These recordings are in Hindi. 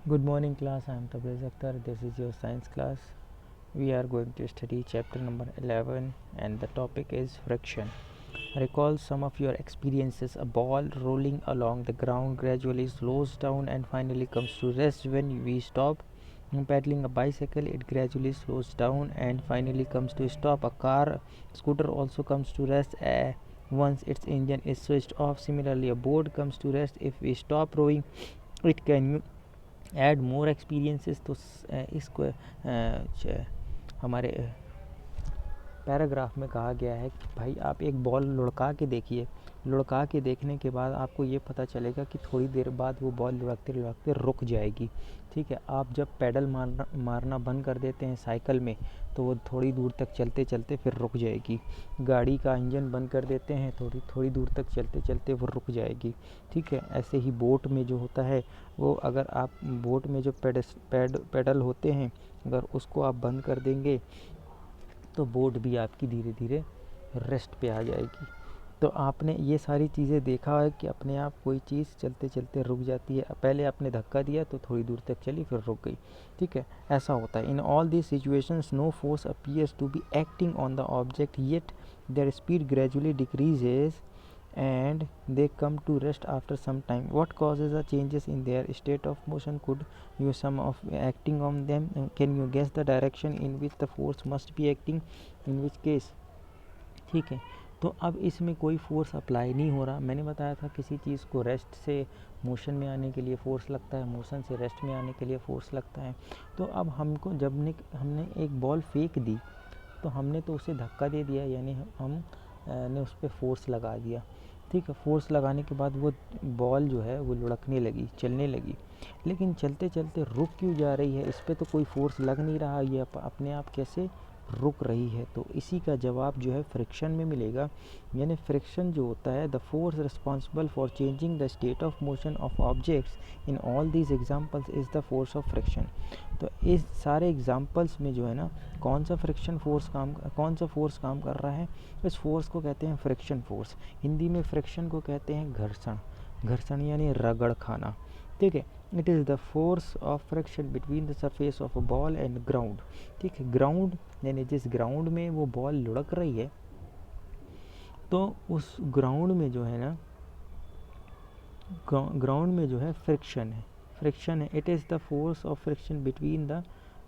Good morning class, I am Tabriz Akhtar. This is your science class. We are going to study chapter number 11 and the topic is friction. Recall some of your experiences. A ball rolling along the ground gradually slows down and finally comes to rest when we stop. Paddling a bicycle, it gradually slows down and finally comes to a stop. A scooter also comes to rest once its engine is switched off. Similarly, a boat comes to rest if we stop rowing. It can add more experiences. तो इसको हमारे पैराग्राफ में कहा गया है कि भाई आप एक बॉल लुढ़का के देखिए। लुढ़का के देखने के बाद आपको ये पता चलेगा कि थोड़ी देर बाद वो बॉल लुढ़कते लुढ़कते रुक जाएगी। ठीक है, आप जब पैडल मारना बंद कर देते हैं साइकिल में तो वो थोड़ी दूर तक चलते चलते फिर रुक जाएगी। गाड़ी का इंजन बंद कर देते हैं, थोड़ी दूर तक चलते चलते वो रुक जाएगी। ठीक है, ऐसे ही बोट में जो होता है वो, अगर आप बोट में जो पैडल होते हैं अगर उसको आप बंद कर देंगे तो बोट भी आपकी धीरे धीरे रेस्ट पे आ जाएगी। तो आपने ये सारी चीज़ें देखा है कि अपने आप कोई चीज़ चलते चलते रुक जाती है। पहले आपने धक्का दिया तो थोड़ी दूर तक चली फिर रुक गई। ठीक है, ऐसा होता है। In all this situations no force appears to be acting on the object yet their speed gradually decreases and they come to rest after some time. What causes the changes in their state of motion? Could you some of acting on them? Can you guess the direction in which the force must be acting? In which case? ठीक है, तो अब इसमें कोई फोर्स अप्लाई नहीं हो रहा। मैंने बताया था किसी चीज़ को रेस्ट से मोशन में आने के लिए फ़ोर्स लगता है, मोशन से रेस्ट में आने के लिए फ़ोर्स लगता है। तो अब हमको जब हमने एक बॉल फेंक दी तो हमने तो उसे धक्का दे दिया, यानी हम ने उस पर फोर्स लगा दिया। ठीक है, फोर्स लगाने के बाद वो बॉल जो है वो लुढ़कने लगी, चलने लगी। लेकिन चलते चलते रुक क्यों जा रही है? इस पर तो कोई फोर्स लग नहीं रहा, ये अपने आप कैसे रुक रही है? तो इसी का जवाब जो है फ्रिक्शन में मिलेगा। यानी फ्रिक्शन जो होता है, the force responsible for changing the state of motion of objects in all these examples is the force of friction. तो इस सारे एग्जाम्पल्स में जो है ना, कौन सा फोर्स काम कर रहा है? इस फोर्स को कहते हैं फ्रिक्शन फोर्स। हिंदी में फ्रिक्शन को कहते हैं घर्षण। घर्षण यानी रगड़ खाना। ठीक है, it is the force of friction between the surface of a ball and ground. ठीक है, ग्राउंड यानी जिस ग्राउंड में वो बॉल लुढ़क रही है तो उस ग्राउंड में जो है ना, ग्राउंड में जो है फ्रिक्शन है। It is the force of friction between the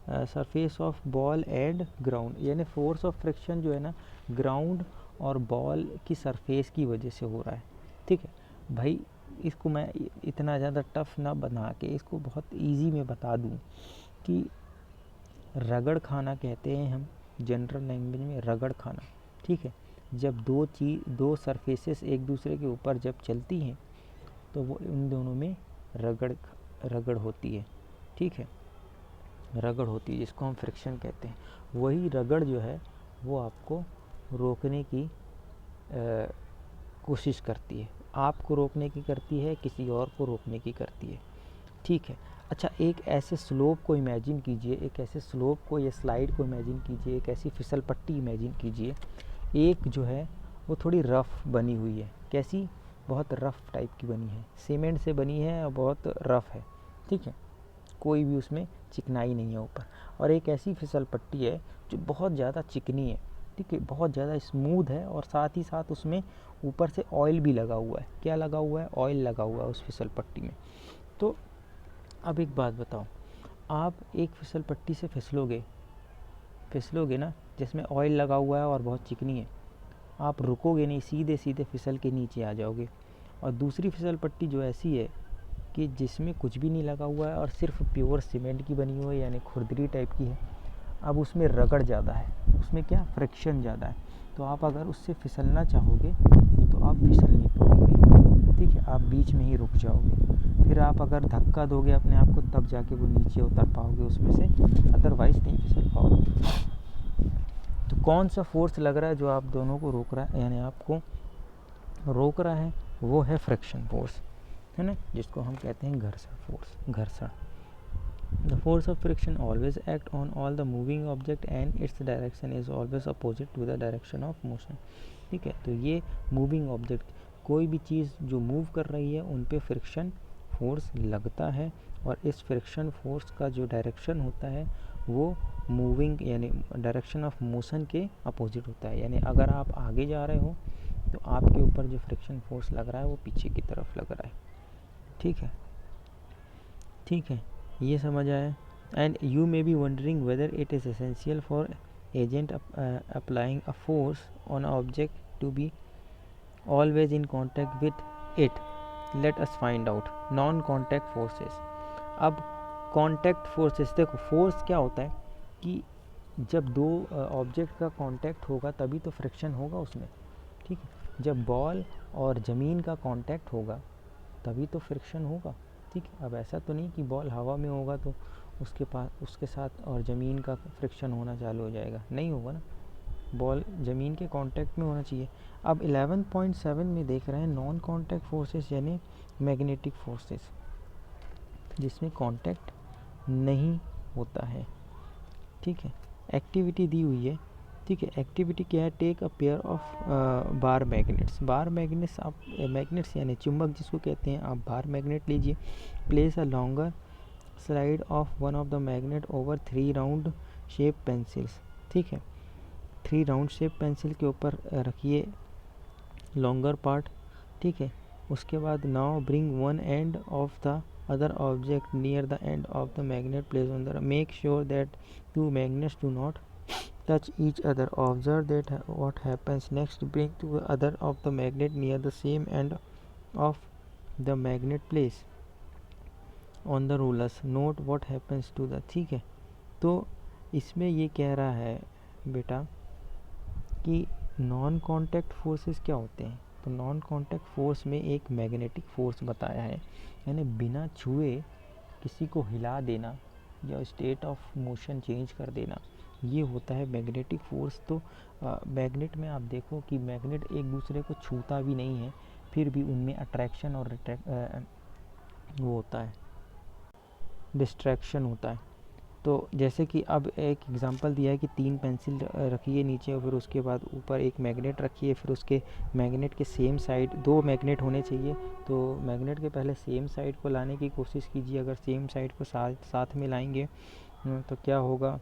surface of ball and ground. यानी फोर्स ऑफ फ्रिक्शन जो है ना, ग्राउंड और बॉल की सरफेस की वजह से हो रहा है। ठीक है भाई, इसको मैं इतना ज़्यादा टफ ना बना के इसको बहुत इजी में बता दूं कि रगड़ खाना कहते हैं हम जनरल लैंग्वेज में, रगड़ खाना। ठीक है, जब दो सरफेसेस एक दूसरे के ऊपर जब चलती हैं तो वो उन दोनों में रगड़ होती है। ठीक है, रगड़ होती है जिसको हम फ्रिक्शन कहते हैं। वही रगड़ जो है वो आपको रोकने की कोशिश करती है। आपको रोकने की करती है, किसी और को रोकने की करती है। ठीक है, अच्छा, एक ऐसे स्लोप को इमेजिन कीजिए, एक ऐसे स्लोप को या स्लाइड को इमेजिन कीजिए, एक ऐसी फिसल पट्टी इमेजिन कीजिए। एक जो है वो थोड़ी रफ़ बनी हुई है। कैसी? बहुत रफ़ टाइप की बनी है, सीमेंट से बनी है और बहुत रफ़ है। ठीक है, कोई भी उसमें चिकनाई नहीं है ऊपर। और एक ऐसी फिसल पट्टी है जो बहुत ज़्यादा चिकनी है। ठीक है, बहुत ज़्यादा स्मूथ है और साथ ही साथ उसमें ऊपर से ऑयल भी लगा हुआ है। क्या लगा हुआ है? ऑयल लगा हुआ है उस फिसल पट्टी में। तो अब एक बात बताओ, आप एक फिसल पट्टी से फिसलोगे ना, जिसमें ऑयल लगा हुआ है और बहुत चिकनी है, आप रुकोगे नहीं, सीधे सीधे फिसल के नीचे आ जाओगे। और दूसरी फिसल पट्टी जो ऐसी है कि जिसमें कुछ भी नहीं लगा हुआ है और सिर्फ प्योर सीमेंट की बनी हुई है, यानी खुरदरी टाइप की है। अब उसमें रगड़ ज़्यादा है, उसमें क्या, फ्रिक्शन ज़्यादा है। तो आप अगर उससे फिसलना चाहोगे तो आप फिसल नहीं पाओगे। ठीक है, आप बीच में ही रुक जाओगे। फिर आप अगर धक्का दोगे अपने आप को तब जाके वो नीचे उतर पाओगे उसमें से, अदरवाइज़ नहीं फिसल पाओगे। तो कौन सा फोर्स लग रहा है जो आप दोनों को रोक रहा है, यानी आपको रोक रहा है? वो है फ्रिक्शन फोर्स, है ना, जिसको हम कहते हैं घर्षण फोर्स, घर्षण। The force of friction always act on all the moving object and its direction is always opposite to the direction of motion. ठीक है, तो ये मूविंग ऑब्जेक्ट, कोई भी चीज़ जो मूव कर रही है उन पे फ्रिक्शन फोर्स लगता है और इस फ्रिक्शन फोर्स का जो डायरेक्शन होता है वो मूविंग यानी डायरेक्शन ऑफ मोशन के अपोजिट होता है। यानी अगर आप आगे जा रहे हो तो आपके ऊपर जो फ्रिक्शन फोर्स लग रहा है वो पीछे की तरफ लग रहा है। ठीक है, ठीक है, ये समझ आया। And you may be wondering whether it is essential for agent applying a force on object to be always in contact with it. Let us find out non contact forces. अब कॉन्टैक्ट फोर्सेस, देखो फोर्स क्या होता है कि जब दो ऑब्जेक्ट का कांटेक्ट होगा तभी तो फ्रिक्शन होगा उसमें। ठीक है, जब बॉल और ज़मीन का कांटेक्ट होगा तभी तो फ्रिक्शन होगा। ठीक है, अब ऐसा तो नहीं कि बॉल हवा में होगा तो उसके साथ और ज़मीन का फ्रिक्शन होना चालू हो जाएगा, नहीं होगा ना, बॉल ज़मीन के कांटेक्ट में होना चाहिए। अब 11.7 में देख रहे हैं नॉन कांटेक्ट फोर्सेस यानी मैग्नेटिक फोर्सेस, जिसमें कांटेक्ट नहीं होता है। ठीक है, एक्टिविटी दी हुई है। ठीक है, एक्टिविटी क्या है, take a pair of bar magnets. Bar magnets, आप मैग्नेट्स यानी चुंबक जिसको कहते हैं, आप बार मैग्नेट लीजिए। Place a longer slide of one of the magnet over 3 round shape pencils. ठीक है, 3 राउंड शेप पेंसिल के ऊपर रखिए लॉन्गर पार्ट। ठीक है, उसके बाद now bring one end of the other object near the end of the magnet placed on the, make sure that two magnets do not touch each other. Observe that what happens next. Bring to the other of the magnet near the same end of the magnet place on the rulers. Note what happens to the, ठीक है, तो इसमें ये कह रहा है बेटा कि नॉन कांटेक्ट फोर्सेस क्या होते हैं। तो नॉन कांटेक्ट फोर्स में एक मैग्नेटिक फोर्स बताया है, यानी बिना छुए किसी को हिला देना या स्टेट ऑफ मोशन चेंज कर देना, ये होता है मैग्नेटिक फोर्स। तो मैग्नेट में आप देखो कि मैग्नेट एक दूसरे को छूता भी नहीं है, फिर भी उनमें अट्रैक्शन और वो होता है, डिस्ट्रैक्शन होता है। तो जैसे कि अब एक एग्जांपल दिया है कि 3 पेंसिल रखिए नीचे और फिर उसके बाद ऊपर एक मैग्नेट रखिए, फिर उसके मैग्नेट के सेम साइड 2 मैग्नेट होने चाहिए, तो मैग्नेट के पहले सेम साइड को लाने की कोशिश कीजिए। अगर सेम साइड को साथ में लाएंगे तो क्या होगा,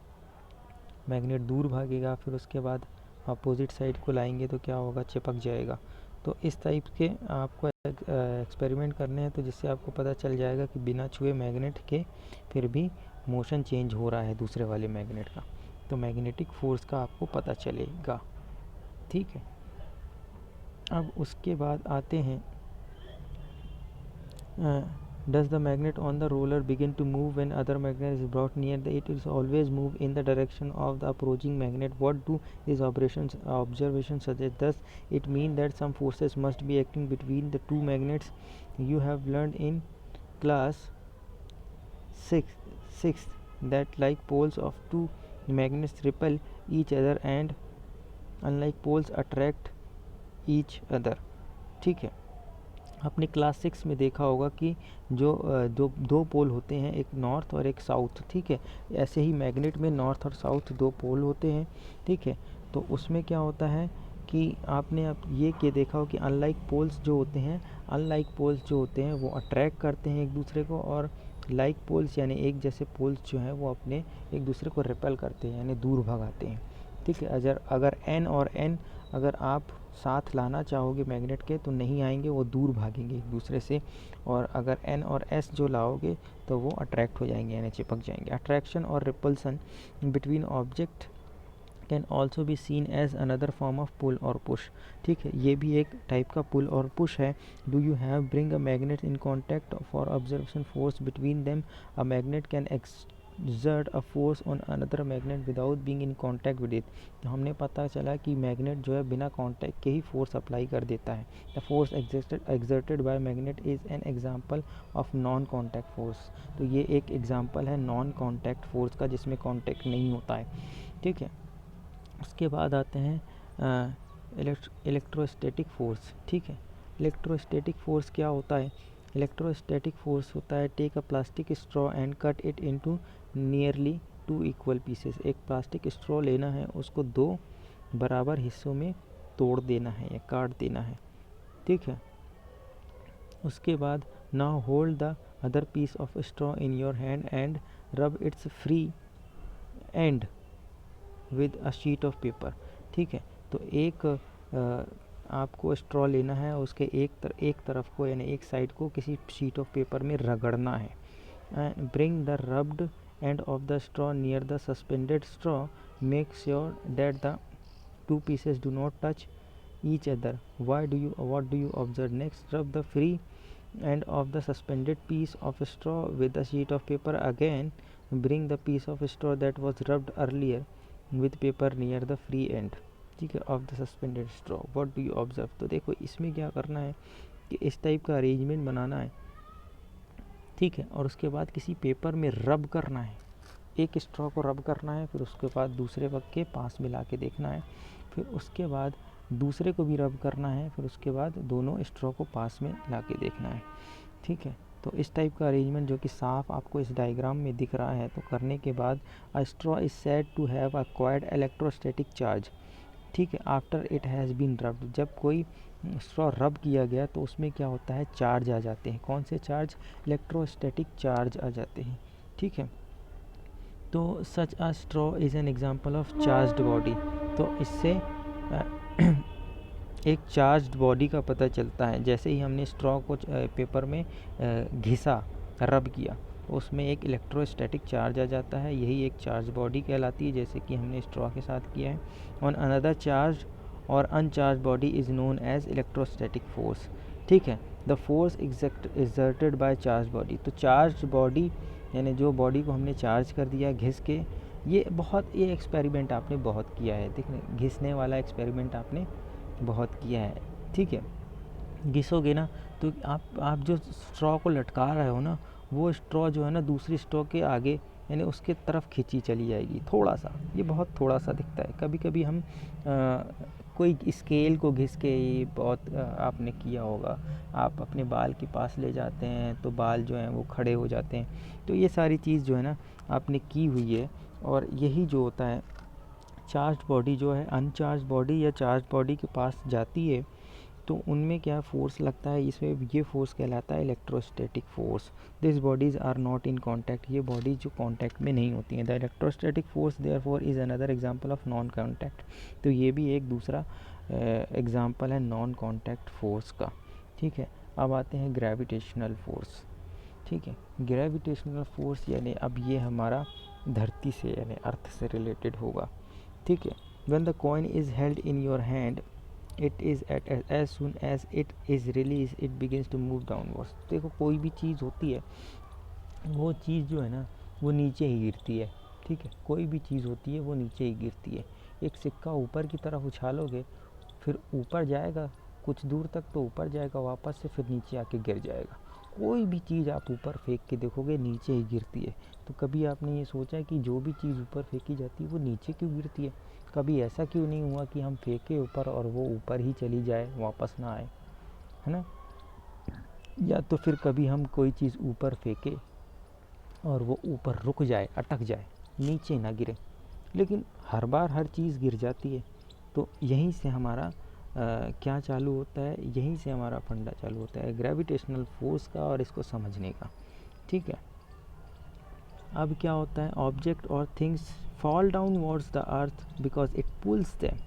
मैग्नेट दूर भागेगा। फिर उसके बाद अपोजिट साइड को लाएंगे तो क्या होगा, चिपक जाएगा। तो इस टाइप के आपको एक्सपेरिमेंट करने हैं, तो जिससे आपको पता चल जाएगा कि बिना छुए मैग्नेट के फिर भी मोशन चेंज हो रहा है दूसरे वाले मैग्नेट का, तो मैग्नेटिक फोर्स का आपको पता चलेगा। ठीक है, अब उसके बाद आते हैं does the magnet on the roller begin to move when other magnet is brought near the, it is always move in the direction of the approaching magnet. What do these observations suggest? Thus it means that some forces must be acting between the two magnets. You have learned in class 6 that like poles of two magnets repel each other and unlike poles attract each other. ठीक है, आपने क्लास 6 में देखा होगा कि जो दो पोल होते हैं, एक नॉर्थ और एक साउथ। ठीक है, ऐसे ही मैग्नेट में नॉर्थ और साउथ 2 पोल होते हैं। ठीक है, तो उसमें क्या होता है कि आपने अब ये के देखा हो कि अनलाइक पोल्स जो होते हैं वो अट्रैक्ट करते हैं एक दूसरे को, और लाइक पोल्स यानी एक जैसे पोल्स जो हैं वो अपने एक दूसरे को रिपेल करते हैं यानी दूर भगाते हैं। ठीक है, अगर एन और एन अगर आप साथ लाना चाहोगे मैग्नेट के तो नहीं आएंगे, वो दूर भागेंगे एक दूसरे से, और अगर एन और एस जो लाओगे तो वो अट्रैक्ट हो जाएंगे यानी चिपक जाएंगे। अट्रैक्शन और repulsion between object can also be seen as another form of pull और पुश। ठीक है, ये भी एक टाइप का पुल और पुश है। Do you have bring a magnet in contact for observation force between them. A magnet can exert a force on another magnet without being in contact with it. तो हमने पता चला कि मैग्नेट जो है बिना कांटेक्ट के ही फोर्स अप्लाई कर देता है। The force exerted by magnet is an example of non contact force. तो ये एक एग्जांपल है नॉन कांटेक्ट फोर्स का जिसमें कांटेक्ट नहीं होता है। ठीक है, उसके बाद आते हैं इलेक्ट्रोस्टैटिक फोर्स। ठीक है, इलेक्ट्रोस्टैटिक फोर्स क्या होता है। इलेक्ट्रोस्टैटिक फोर्स होता है take a plastic straw and cut it into nearly 2 equal pieces. एक प्लास्टिक स्ट्रॉ लेना है, उसको 2 बराबर हिस्सों में तोड़ देना है या काट देना है। ठीक है, उसके बाद now hold the other piece of straw in your hand and rub its free end with a sheet of paper। ठीक है, तो एक आपको स्ट्रॉ लेना है, उसके एक तरफ को यानी एक साइड को किसी शीट ऑफ पेपर में रगड़ना है। And bring the rubbed end of the straw near the suspended straw, make sure that the two pieces do not touch each other। what do you observe next? Rub the free end of the suspended piece of straw with a sheet of paper। again bring the piece of straw that was rubbed earlier with paper near the free end, ठीक है, of the suspended straw। what do you observe? तो देखो इसमें क्या करना है कि इस टाइप का अरेंजमेंट बनाना है, ठीक है, और उसके बाद किसी पेपर में रब करना है, एक स्ट्रॉ को रब करना है, फिर उसके बाद दूसरे वक्त के पास मिला के देखना है, फिर उसके बाद दूसरे को भी रब करना है, फिर उसके बाद दोनों स्ट्रॉ को पास में ला के देखना है, ठीक है। तो इस टाइप का अरेंजमेंट जो कि साफ आपको इस डायग्राम में दिख रहा है, तो करने के बाद a straw is said to have acquired electrostatic charge, ठीक है, after it has been rubbed. जब कोई स्ट्रॉ रब किया गया तो उसमें क्या होता है, चार्ज आ जाते हैं। कौन से चार्ज? इलेक्ट्रोस्टैटिक चार्ज आ जाते हैं, ठीक है। तो such a straw is an example of charged body. तो इससे एक चार्ज्ड बॉडी का पता चलता है। जैसे ही हमने स्ट्रॉ को पेपर में घिसा, रब किया, उसमें एक इलेक्ट्रोस्टैटिक चार्ज आ जाता है, यही एक चार्ज बॉडी कहलाती है, जैसे कि हमने स्ट्रॉ के साथ किया है। ऑन अनदर चार्ज और uncharge body is known as electrostatic force, ठीक है। The force exerted by charge body. तो चार्ज बॉडी यानी जो बॉडी को हमने चार्ज कर दिया घिस के, ये एक्सपेरिमेंट आपने बहुत किया है, देख रहे, घिसने वाला एक्सपेरिमेंट आपने बहुत किया है, ठीक है। घिसोगे ना तो आप जो स्ट्रॉ को लटका रहे हो ना, वो स्ट्रॉ जो है ना दूसरी स्ट्रॉ के आगे यानी उसके तरफ खींची चली जाएगी, थोड़ा सा, ये बहुत थोड़ा सा दिखता है। कभी कभी हम कोई स्केल को घिस के, ये बहुत आपने किया होगा, आप अपने बाल के पास ले जाते हैं तो बाल जो हैं वो खड़े हो जाते हैं। तो ये सारी चीज़ जो है ना आपने की हुई है। और यही जो होता है चार्ज बॉडी जो है अनचार्ज बॉडी या चार्ज बॉडी के पास जाती है, तो उनमें क्या फोर्स लगता है, इसमें ये फोर्स कहलाता है electrostatic force. This bodies are not in contact, ये बॉडी जो कॉन्टैक्ट में नहीं होती हैं। The electrostatic force therefore is another example of non contact. तो ये भी एक दूसरा एग्जांपल है नॉन कॉन्टैक्ट फोर्स का, ठीक है। अब आते हैं ग्रेविटेशनल फोर्स, ठीक है। ग्रेविटेशनल फोर्स यानी अब ये हमारा धरती से यानी अर्थ से रिलेटेड होगा, ठीक है। When the coin is held in your hand it is at as soon as it is released it begins to move downwards. देखो कोई भी चीज़ होती है, वो चीज़ जो है ना वो नीचे ही गिरती है, ठीक है। कोई भी चीज़ होती है वो नीचे ही गिरती है। एक सिक्का ऊपर की तरफ उछालोगे, फिर ऊपर जाएगा कुछ दूर तक, तो ऊपर जाएगा वापस से, फिर नीचे आके गिर जाएगा। कोई भी चीज़ आप ऊपर फेंक के देखोगे नीचे ही गिरती है। तो कभी आपने ये सोचा है कि जो भी चीज़ ऊपर फेंकी जाती है वो नीचे क्यों गिरती है? कभी ऐसा क्यों नहीं हुआ कि हम फेंके ऊपर और वो ऊपर ही चली जाए, वापस ना आए, है ना? या तो फिर कभी हम कोई चीज़ ऊपर फेंके और वो ऊपर रुक जाए, अटक जाए, नीचे ना गिरे, लेकिन हर बार हर चीज़ गिर जाती है। तो यहीं से हमारा क्या चालू होता है, यहीं से हमारा फंडा चालू होता है ग्रेविटेशनल फोर्स का और इसको समझने का, ठीक है। अब क्या होता है, ऑब्जेक्ट और things fall downwards the earth because it pools them,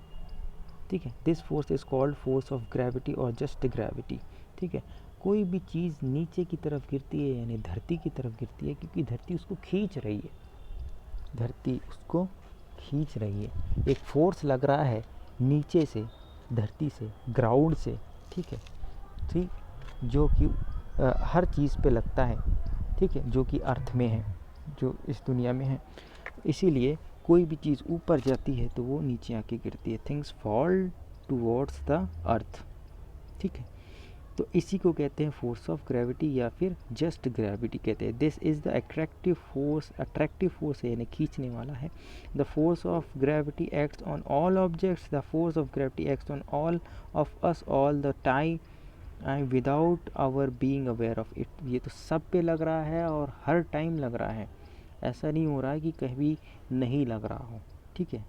ठीक है। This force is called force of gravity और जस्ट ग्रेविटी, ठीक है। कोई भी चीज़ नीचे की तरफ गिरती है यानी धरती की तरफ गिरती है क्योंकि धरती उसको खींच रही है, धरती उसको खींच रही है। एक फोर्स लग रहा है नीचे से, धरती से, ग्राउंड से, ठीक है, ठीक, जो कि हर चीज़ पे लगता है, ठीक है, जो कि अर्थ में है, जो इस दुनिया में है। इसीलिए कोई भी चीज़ ऊपर जाती है तो वो नीचे आके गिरती है। Things fall towards the earth, ठीक है। तो इसी को कहते हैं फोर्स ऑफ ग्रेविटी या फिर जस्ट ग्रेविटी कहते हैं। This is the attractive force है यानी खींचने वाला है। The force of gravity acts on all objects, the force of gravity acts on all of us all the time without our being aware of it. ये तो सब पे लग रहा है और हर टाइम लग रहा है, ऐसा नहीं हो रहा है कि कभी नहीं लग रहा हो, ठीक है।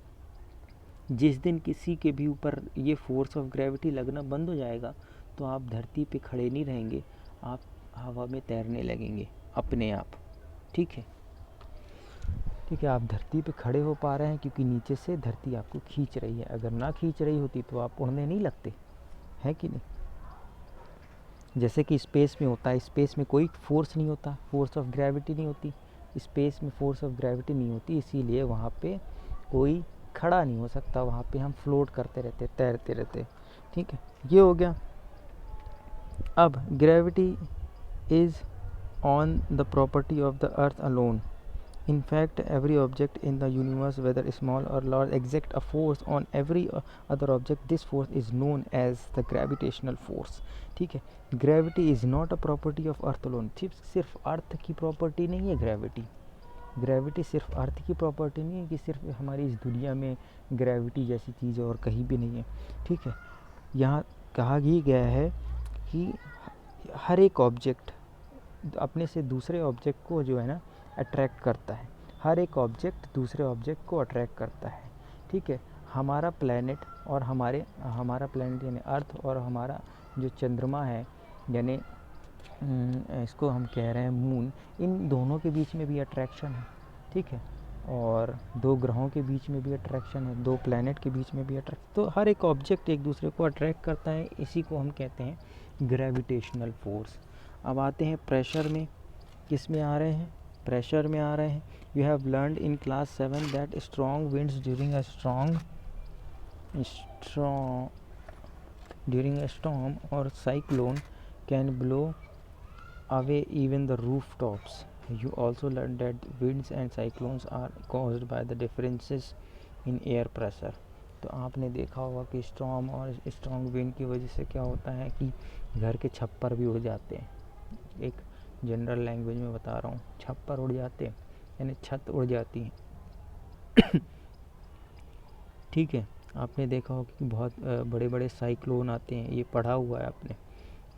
जिस दिन किसी के भी ऊपर ये फोर्स ऑफ ग्रेविटी लगना बंद हो जाएगा तो आप धरती पे खड़े नहीं रहेंगे, आप हवा में तैरने लगेंगे, अपने आप। ठीक है, ठीक है, आप धरती पे खड़े हो पा रहे हैं क्योंकि नीचे से धरती आपको खींच रही है। अगर ना खींच रही होती तो आप उड़ने नहीं लगते, है कि नहीं? जैसे कि स्पेस में होता है, स्पेस में कोई फोर्स नहीं होता, फोर्स ऑफ ग्रेविटी नहीं होती, स्पेस में फोर्स ऑफ ग्रेविटी नहीं होती, इसीलिए वहाँ पे कोई खड़ा नहीं हो सकता, वहाँ पे हम फ्लोट करते रहते, तैरते रहते। ठीक है, ये हो गया। अब gravity is on the property of the earth alone. In fact, every object in the universe, whether small or large, exerts a force on every other object. This force is known as the gravitational force. ठीक है, gravity is not a property of earth alone. सिर्फ अर्थ की प्रॉपर्टी नहीं है ग्रेविटी। ग्रेविटी सिर्फ अर्थ की प्रॉपर्टी नहीं है कि सिर्फ हमारी इस दुनिया में ग्रेविटी जैसी चीज़ और कहीं भी नहीं है। ठीक है, यहाँ कहा ही गया है कि हर एक ऑब्जेक्ट अपने से दूसरे ऑब्जेक्ट को जो है ना अट्रैक्ट करता है। हर एक ऑब्जेक्ट दूसरे ऑब्जेक्ट को अट्रैक्ट करता है। ठीक है, हमारा प्लैनेट और हमारा प्लैनेट यानी अर्थ और हमारा जो चंद्रमा है यानी इसको हम कह रहे हैं मून, इन दोनों के बीच में भी अट्रैक्शन है। ठीक है, और दो ग्रहों के बीच में भी अट्रैक्शन है, दो प्लैनेट के बीच में भी अट्रैक्शन। तो हर एक ऑब्जेक्ट एक दूसरे को अट्रैक्ट करता है, इसी को हम कहते हैं ग्रेविटेशनल फोर्स। अब आते हैं प्रेशर में, किस में आ रहे हैं? प्रेशर में आ रहे हैं। You have learned in class 7 that strong winds during a storm और cyclone can blow away even the roof tops. You also learn that winds and cyclones are caused by the differences in air pressure. तो आपने देखा होगा कि स्टॉर्म और स्ट्रॉन्ग विंड की वजह से क्या होता है कि घर के छप्पर भी उड़ जाते हैं। एक जनरल लैंग्वेज में बता रहा हूँ, छप्पर उड़ जाते हैं यानी छत उड़ जाती है। ठीक है, आपने देखा होगा कि बहुत बड़े बड़े साइक्लोन आते हैं, ये पढ़ा हुआ है आपने।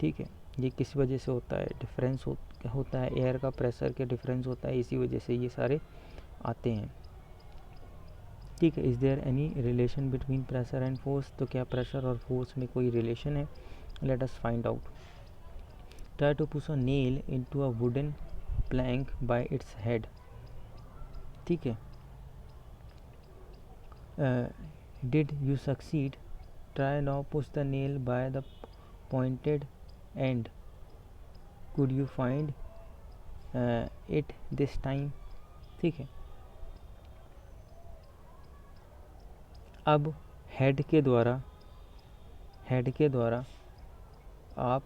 ठीक है, ये किस वजह से होता है? डिफरेंस होता है, एयर का प्रेशर के डिफरेंस होता है, इसी वजह से ये सारे आते हैं। ठीक है, is there any relation between pressure and force? तो क्या प्रेशर और फोर्स में कोई रिलेशन है? Let us find out. Try to push a nail into a wooden plank by its head. ठीक है, did you succeed? Try now push the nail by the pointed end. Could you find it this time? ठीक है, अब हेड के द्वारा आप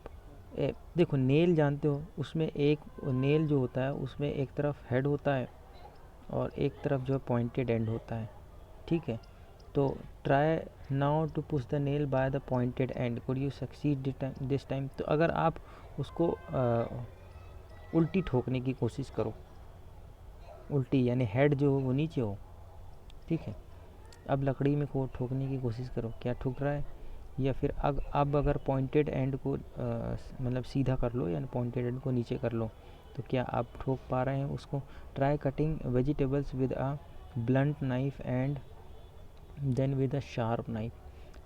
देखो, नेल जानते हो, उसमें एक नेल जो होता है उसमें एक तरफ हेड होता है और एक तरफ जो है पॉइंटेड एंड होता है। ठीक है, तो try now to push the nail by the pointed end, could you succeed this time? तो अगर आप उसको उल्टी ठोकने की कोशिश करो, उल्टी यानी हेड जो हो वो नीचे हो। ठीक है, अब लकड़ी में को ठोकने की कोशिश करो, क्या ठुक रहा है? या फिर अब अगर पॉइंटेड एंड को मतलब सीधा कर लो यानी पॉइंटेड एंड को नीचे कर लो, तो क्या आप ठोक पा रहे हैं उसको? Try cutting vegetables with a blunt knife and then with a sharp knife.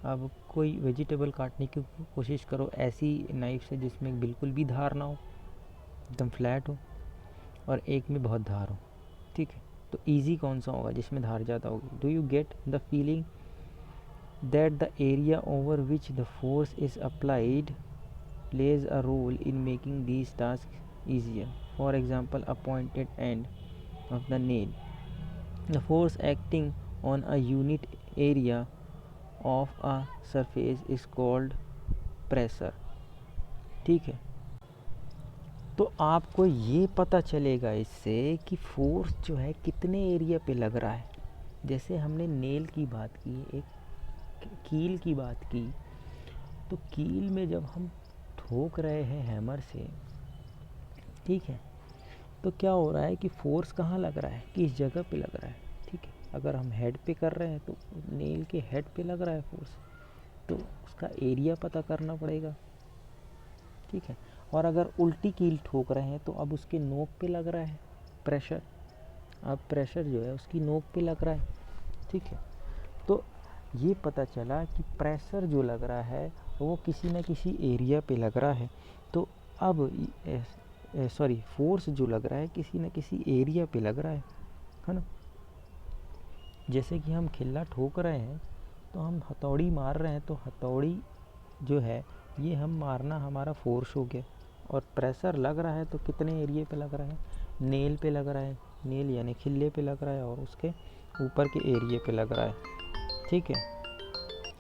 अब कोई वेजिटेबल काटने की कोशिश करो ऐसी नाइफ से जिसमें बिल्कुल भी धार ना हो, एकदम फ्लैट हो, और एक में बहुत धार हो। ठीक है, तो इजी कौन सा होगा? जिसमें धार ज़्यादा होगी। Do you get the feeling that the area over which the force is applied plays a role in making these tasks easier? For example, a pointed end of the nail, the force acting on a unit area of a surface is called pressure. ठीक है, तो आपको ये पता चलेगा इससे कि फोर्स जो है कितने एरिया पे लग रहा है। जैसे हमने नेल की बात की, एक कील की बात की, तो कील में जब हम ठोक रहे हैं हैमर से, ठीक है, तो क्या हो रहा है कि फोर्स कहाँ लग रहा है? किस जगह पे लग रहा है? ठीक है, अगर हम हेड पे कर रहे हैं तो नेल के हेड पे लग रहा है फोर्स, तो उसका एरिया पता करना पड़ेगा। ठीक है, और अगर उल्टी कील ठोक रहे हैं तो अब उसके नोक पे लग रहा है प्रेशर, अब प्रेशर जो है उसकी नोक पे लग रहा है। ठीक है, तो ये पता चला कि प्रेशर जो लग रहा है वो किसी न किसी एरिया पे लग रहा है। तो अब सॉरी फोर्स जो लग रहा है किसी न किसी एरिया पे लग रहा है ना। जैसे कि हम खिल्ला ठोक रहे हैं तो हम हथौड़ी मार रहे हैं, तो हथौड़ी जो है ये हम मारना हमारा फोर्स हो गया। और प्रेशर लग रहा है तो कितने एरिया पे लग रहा है, नेल पे लग रहा है, नेल यानी खिल्ले पे लग रहा है, और उसके ऊपर के एरिया पे लग रहा है। ठीक है,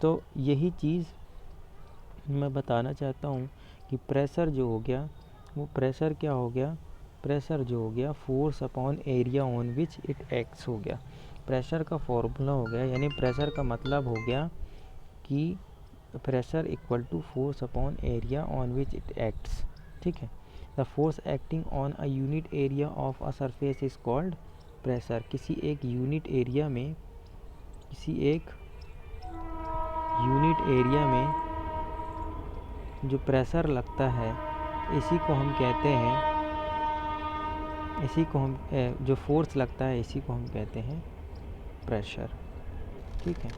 तो यही चीज़ मैं बताना चाहता हूँ कि प्रेशर जो हो गया वो प्रेशर क्या हो गया, प्रेशर जो हो गया force upon area on which it acts हो गया। प्रेशर का फॉर्मूला हो गया, यानी प्रेशर का मतलब हो गया कि pressure equal to force upon area on which it acts. ठीक है, the force acting on a unit area of a surface is called pressure. किसी एक यूनिट एरिया में जो प्रेशर लगता है इसी को हम कहते हैं, जो फोर्स लगता है इसी को हम कहते हैं प्रेशर। ठीक है,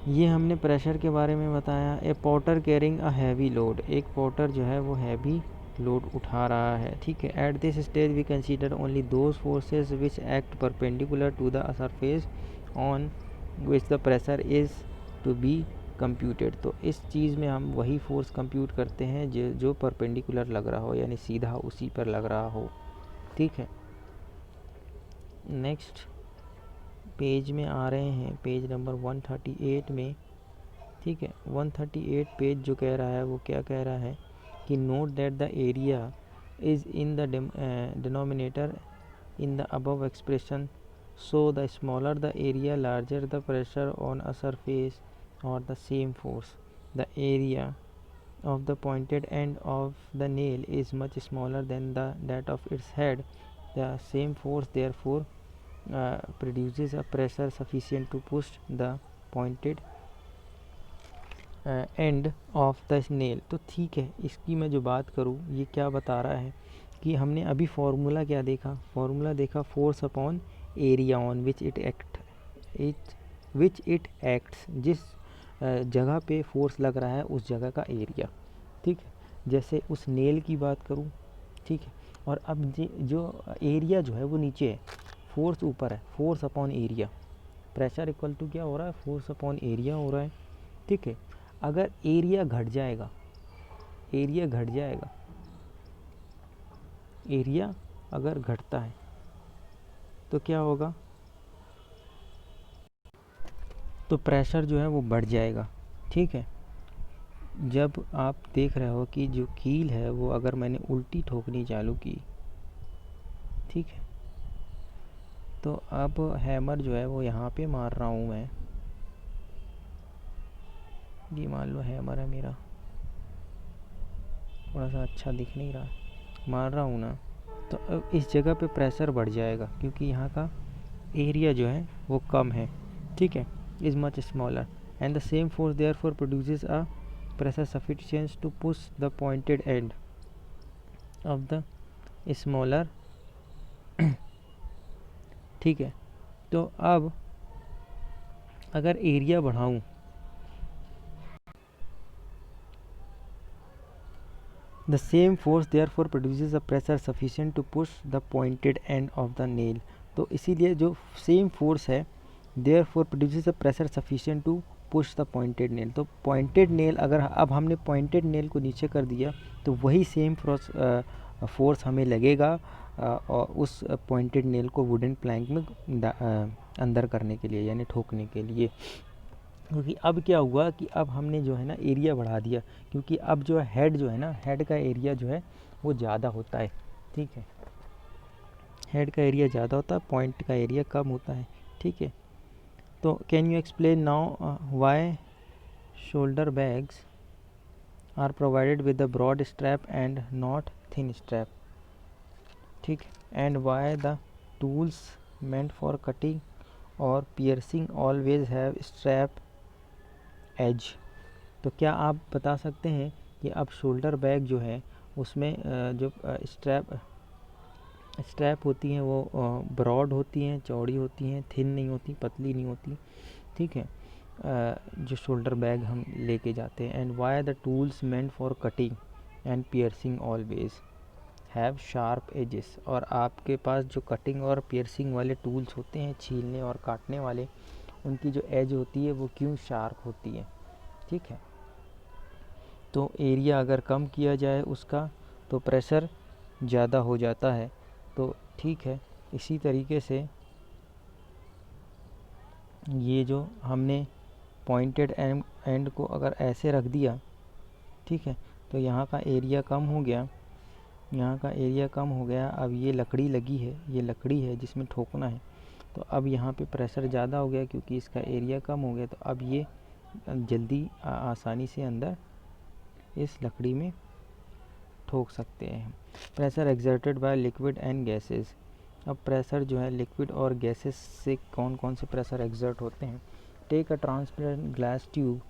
ये हमने प्रेशर के बारे में बताया। A porter carrying a heavy load, एक पोर्टर जो है वो हैवी लोड उठा रहा है। ठीक है, at this stage we consider only those forces which act perpendicular to the surface on which the pressure is to be computed. तो इस चीज़ में हम वही फोर्स कंप्यूट करते हैं जो परपेंडिकुलर लग रहा हो, यानी सीधा उसी पर लग रहा हो। ठीक है, नेक्स्ट पेज में आ रहे हैं, पेज नंबर 138 में। ठीक है, 138 पेज जो कह रहा है वो क्या कह रहा है कि note that the area is in the denominator in the above expression, so the smaller the area larger the pressure on a surface or the same force. The area of the pointed end of the nail is much smaller than that of its head. The same force therefore produces a pressure sufficient to push the pointed end of the nail. तो ठीक है, इसकी मैं जो बात करूँ ये क्या बता रहा है कि हमने अभी फॉर्मूला क्या देखा, फॉर्मूला देखा force upon area on which it acts, जिस जगह पे फोर्स लग रहा है उस जगह का एरिया। ठीक है, जैसे उस नेल की बात करूं। ठीक है, और अब जो एरिया जो है वो नीचे है, फोर्स ऊपर है, force upon area, pressure equal to क्या हो रहा है, फोर्स अपॉन एरिया हो रहा है। ठीक है, अगर एरिया घट जाएगा, एरिया अगर घटता है तो क्या होगा, तो प्रेशर जो है वो बढ़ जाएगा। ठीक है, जब आप देख रहे हो कि जो कील है वो अगर मैंने उल्टी ठोकनी चालू की, ठीक है, तो अब हैमर जो है वो यहाँ पे मार रहा हूँ मैं, ये मान लो हैमर है मेरा, थोड़ा सा अच्छा दिख नहीं रहा, मार रहा हूँ ना, तो अब इस जगह पे प्रेशर बढ़ जाएगा क्योंकि यहाँ का एरिया जो है वो कम है। ठीक है, is much smaller and the same force therefore produces a pressure sufficient to push the pointed end of the smaller। ठीक है, तो अब अगर area बढ़ाऊं, the same force therefore produces a pressure sufficient to push the pointed end of the nail। तो इसीलिए जो सेम फोर्स है therefore produces a pressure sufficient to push the pointed nail. तो पॉइंटेड नेल अगर अब हमने पॉइंटेड नेल को नीचे कर दिया तो वही सेम फोर्स हमें लगेगा और उस पॉइंटेड नेल को वुडन प्लैंक में अंदर करने के लिए, यानी ठोकने के लिए। क्योंकि अब क्या हुआ कि अब हमने जो है ना एरिया बढ़ा दिया, क्योंकि अब जो हेड जो है ना, हेड का एरिया जो है वो ज़्यादा होता है। ठीक है, हेड का एरिया ज़्यादा होता है, पॉइंट का एरिया कम होता है। ठीक है, तो can you explain now why shoulder bags are provided with the broad strap and not thin strap. ठीक, and why the tools meant for cutting और piercing always have strap edge. तो क्या आप बता सकते हैं कि अब शोल्डर बैग जो है उसमें जो स्ट्रैप होती हैं वो ब्रॉड होती हैं, चौड़ी होती हैं, थिन नहीं होती, पतली नहीं होती। ठीक है, जो शोल्डर बैग हम लेके जाते हैं। And why the tools meant for cutting and piercing always have sharp edges, और आपके पास जो कटिंग और पियर्सिंग वाले टूल्स होते हैं, छीलने और काटने वाले, उनकी जो एज होती है वो क्यों शार्प होती है, ठीक है। तो एरिया अगर कम किया जाए उसका तो प्रेशर ज़्यादा हो जाता है। तो ठीक है, इसी तरीके से ये जो हमने पॉइंटेड एंड को अगर ऐसे रख दिया, ठीक है, तो यहाँ का एरिया कम हो गया, यहाँ का एरिया कम हो गया। अब ये लकड़ी लगी है, ये लकड़ी है जिसमें ठोकना है, तो अब यहाँ पे प्रेशर ज़्यादा हो गया क्योंकि इसका एरिया कम हो गया। तो अब ये जल्दी आसानी से अंदर इस लकड़ी में ठोक सकते हैं। Pressure exerted by liquid and gases. अब प्रेशर जो है लिक्विड और गैसेस से कौन कौन से प्रेशर एक्सर्ट होते हैं। Take a transparent glass tube.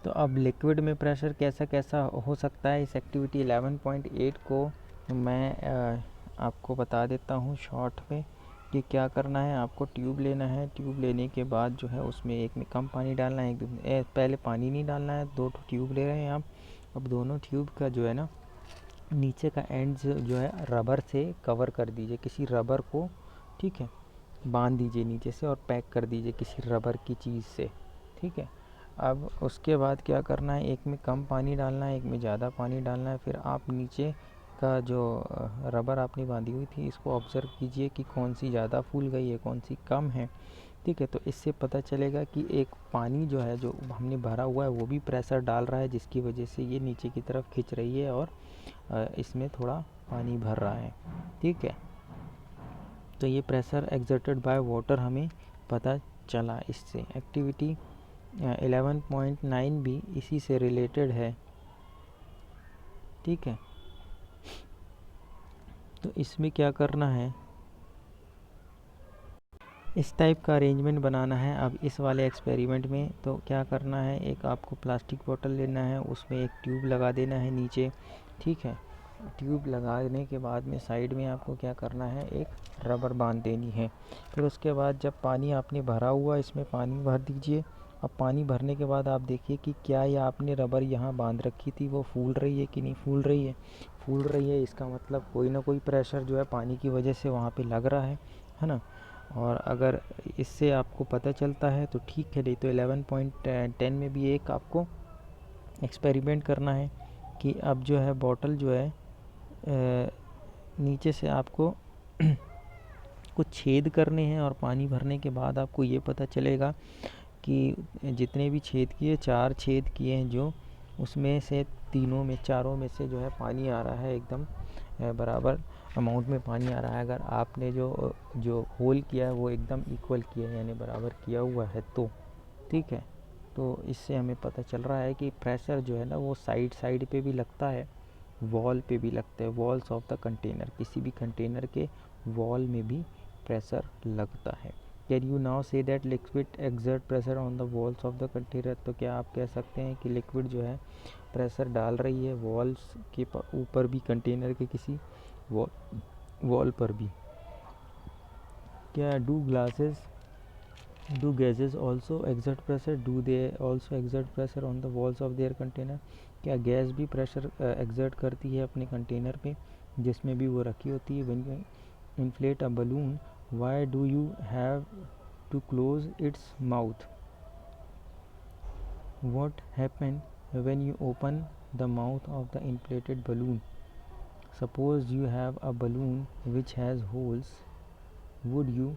तो अब लिक्विड में प्रेशर कैसा कैसा हो सकता है, इस एक्टिविटी 11.8 को मैं आपको बता देता हूँ शॉर्ट में कि क्या करना है। आपको ट्यूब लेना है, ट्यूब लेने के बाद जो है उसमें एक में कम पानी डालना है, पहले पानी नहीं डालना है। 2 ट्यूब ले रहे हैं आप। अब दोनों ट्यूब का जो है ना नीचे का एंड जो है रबर से कवर कर दीजिए, किसी रबर को, ठीक है, बांध दीजिए नीचे से और पैक कर दीजिए किसी रबर की चीज़ से, ठीक है। अब उसके बाद क्या करना है, एक में कम पानी डालना है, एक में ज़्यादा पानी डालना है। फिर आप नीचे का जो रबर आपने बांधी हुई थी इसको ऑब्ज़र्व कीजिए कि कौन सी ज़्यादा फूल गई है, कौन सी कम है, ठीक है। तो इससे पता चलेगा कि एक पानी जो है जो हमने भरा हुआ है वो भी प्रेशर डाल रहा है, जिसकी वजह से ये नीचे की तरफ खिंच रही है और इसमें थोड़ा पानी भर रहा है, ठीक है। तो ये प्रेशर एक्सर्टेड बाय वाटर हमें पता चला इससे। एक्टिविटी 11.9 भी इसी से रिलेटेड है, ठीक है। तो इसमें क्या करना है, इस टाइप का अरेंजमेंट बनाना है। अब इस वाले एक्सपेरिमेंट में तो क्या करना है, एक आपको प्लास्टिक बोतल लेना है, उसमें एक ट्यूब लगा देना है नीचे, ठीक है। ट्यूब लगाने के बाद में साइड में आपको क्या करना है, एक रबर बांध देनी है। फिर उसके बाद जब पानी आपने भरा हुआ इसमें पानी भर दीजिए। अब पानी भरने के बाद आप देखिए कि क्या ये आपने रबर यहाँ बांध रखी थी वो फूल रही है कि नहीं फूल रही है। फूल रही है इसका मतलब कोई ना कोई प्रेशर जो है पानी की वजह से वहाँ पे लग रहा है ना। और अगर इससे आपको पता चलता है तो ठीक है, नहीं तो 11.10 में भी एक आपको एक्सपेरिमेंट करना है कि अब जो है बॉटल जो है नीचे से आपको कुछ छेद करने हैं और पानी भरने के बाद आपको ये पता चलेगा कि जितने भी छेद किए, 4 छेद किए हैं जो, उसमें से चारों में से जो है पानी आ रहा है, एकदम बराबर अमाउंट में पानी आ रहा है। अगर आपने जो होल किया है वो एकदम इक्वल किया है यानी बराबर किया हुआ है तो ठीक है। तो इससे हमें पता चल रहा है कि प्रेशर जो है ना वो साइड पे भी लगता है, वॉल पे भी लगता है। वॉल्स ऑफ द कंटेनर, किसी भी कंटेनर के वॉल में भी प्रेशर लगता है। Can you now say that liquid exert pressure on the walls of the container. तो क्या आप कह सकते हैं कि लिक्विड जो है प्रेशर डाल रही है वॉल्स के ऊपर भी, कंटेनर के किसी वॉल पर भी। क्या do gases also exert pressure, do they also exert pressure on the walls of their container. क्या गैस भी प्रेशर एक्सर्ट करती है अपने कंटेनर पे जिसमें भी वो रखी होती है। When you inflate a balloon why do you have to close its mouth. What happen when you open the mouth of the inflated balloon. Suppose you have a balloon which has holes, would you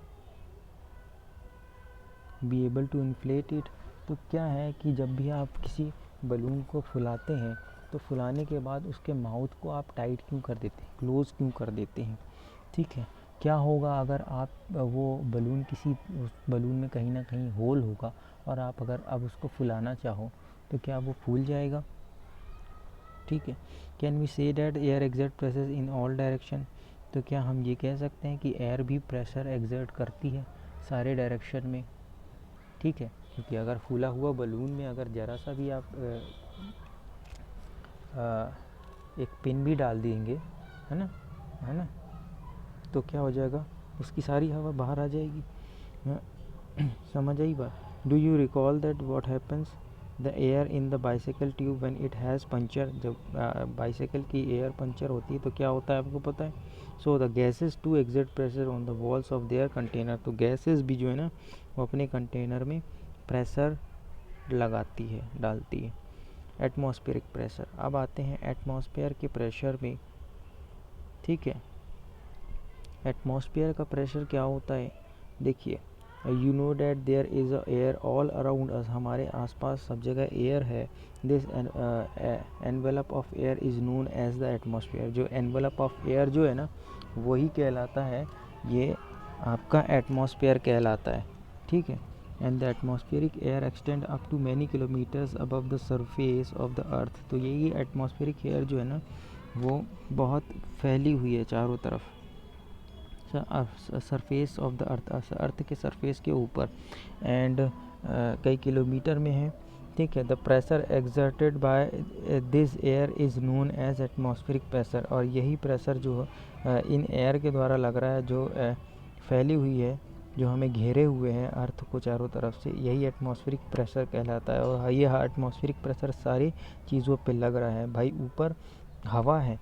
be able to inflate it. तो क्या है कि जब भी आप किसी बलून को फुलाते हैं तो फुलाने के बाद उसके माउथ को आप टाइट क्यों कर देते हैं, क्लोज़ क्यों कर देते हैं, ठीक है। क्या होगा अगर आप वो बलून, किसी उस बलून में कहीं ना कहीं होल होगा और आप अगर अब उसको फुलाना चाहो तो क्या वो फूल जाएगा, ठीक है। Can we say that air exert pressure in all direction. तो क्या हम ये कह सकते हैं कि एयर भी प्रेशर एक्सर्ट करती है सारे डायरेक्शन में, ठीक है। क्योंकि अगर फूला हुआ बलून में अगर ज़रा सा भी आप एक पिन भी डाल देंगे, है ना, तो क्या हो जाएगा, उसकी सारी हवा बाहर आ जाएगी। समझ आई बात। Do you recall that what happens the air in the bicycle tube when it has puncture, जब बाइसाइकिल की एयर पंचर होती है तो क्या होता है आपको पता है? So the gases to exert pressure on the walls of their container, तो गैसेस भी जो है ना वो अपने कंटेनर में प्रेशर लगाती है, डालती है। एटमॉस्फेरिक प्रेशर, अब आते हैं एटमॉस्फेयर के प्रेशर में, ठीक है। एटमॉस्फेयर का प्रेशर क्या होता है? देखिए, you know that there is a air all around us, हमारे आसपास सब जगह एयर है। This envelope of air is known as the atmosphere, जो एनवेलप ऑफ एयर जो है ना वही कहलाता है, ये आपका एटमॉस्फेयर कहलाता है, ठीक है। And the atmospheric air extend up to many kilometres above the surface of the earth, तो यही एटमॉस्फेरिक एयर जो है ना वो बहुत फैली हुई है चारों तरफ, सरफेस ऑफ द अर्थ के सरफेस के ऊपर, एंड कई किलोमीटर में है, ठीक है। The pressure exerted by this air is known as atmospheric pressure, और यही प्रेशर जो इन एयर के द्वारा लग रहा है, जो फैली हुई है, जो हमें घेरे हुए हैं अर्थ को चारों तरफ से, यही एटमॉस्फेरिक प्रेशर कहलाता है। और ये एटमॉस्फेरिक प्रेशर सारी चीज़ों पे लग रहा है भाई। ऊपर हवा है,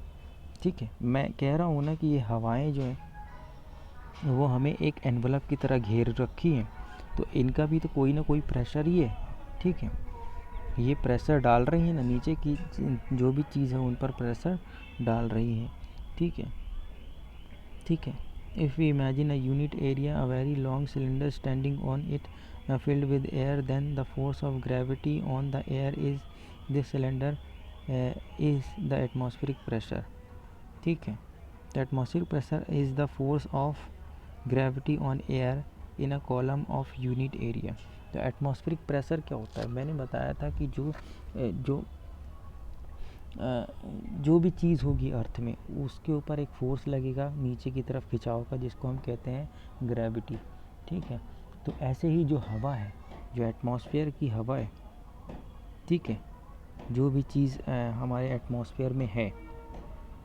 ठीक है, मैं कह रहा हूँ ना कि ये हवाएं जो हैं वो हमें एक एनवलप की तरह घेर रखी हैं, तो इनका भी तो कोई ना कोई प्रेशर ही है, ठीक है। ये प्रेशर डाल रही है ना, नीचे की जो भी चीज़ है उन पर प्रेशर डाल रही है, ठीक है, ठीक है। If we imagine a unit area, a very long cylinder standing on it filled with air, then the force of gravity on the air is this cylinder is the atmospheric pressure, ठीक है। The atmospheric pressure is the force of gravity on air in a column of unit area. तो एटमॉस्फेरिक प्रेशर क्या होता है? मैंने बताया था कि जो भी चीज़ होगी अर्थ में उसके ऊपर एक फोर्स लगेगा नीचे की तरफ खिंचाव का, जिसको हम कहते हैं ग्रेविटी, ठीक है। तो ऐसे ही जो हवा है, जो एटमॉस्फेयर की हवा है, ठीक है, जो भी चीज़ हमारे एटमॉस्फेयर में है,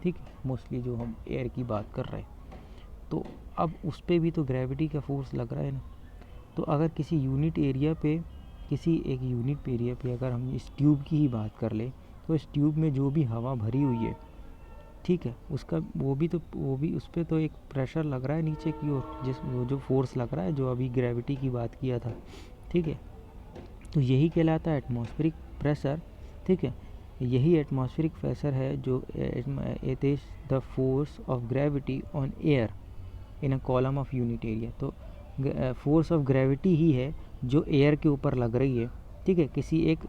ठीक है, मोस्टली जो हम एयर की बात कर रहे हैं, तो अब उस पर भी तो ग्रेविटी का फोर्स लग रहा है ना। तो अगर किसी यूनिट एरिया पे, किसी एक यूनिट एरिया पे अगर हम इस ट्यूब की ही बात कर ले, तो इस ट्यूब में जो भी हवा भरी हुई है, ठीक है, उसका वो भी उस पर तो एक प्रेशर लग रहा है नीचे की ओर, वो जो फोर्स लग रहा है, जो अभी ग्रेविटी की बात किया था, ठीक है। तो यही कहलाता है एटमॉस्फेरिक प्रेशर, ठीक है। यही एटमॉस्फेरिक प्रेशर है जो it is the force of gravity on air in a column of unit area. तो फोर्स ऑफ ग्रेविटी ही है जो एयर के ऊपर लग रही है, ठीक है, किसी एक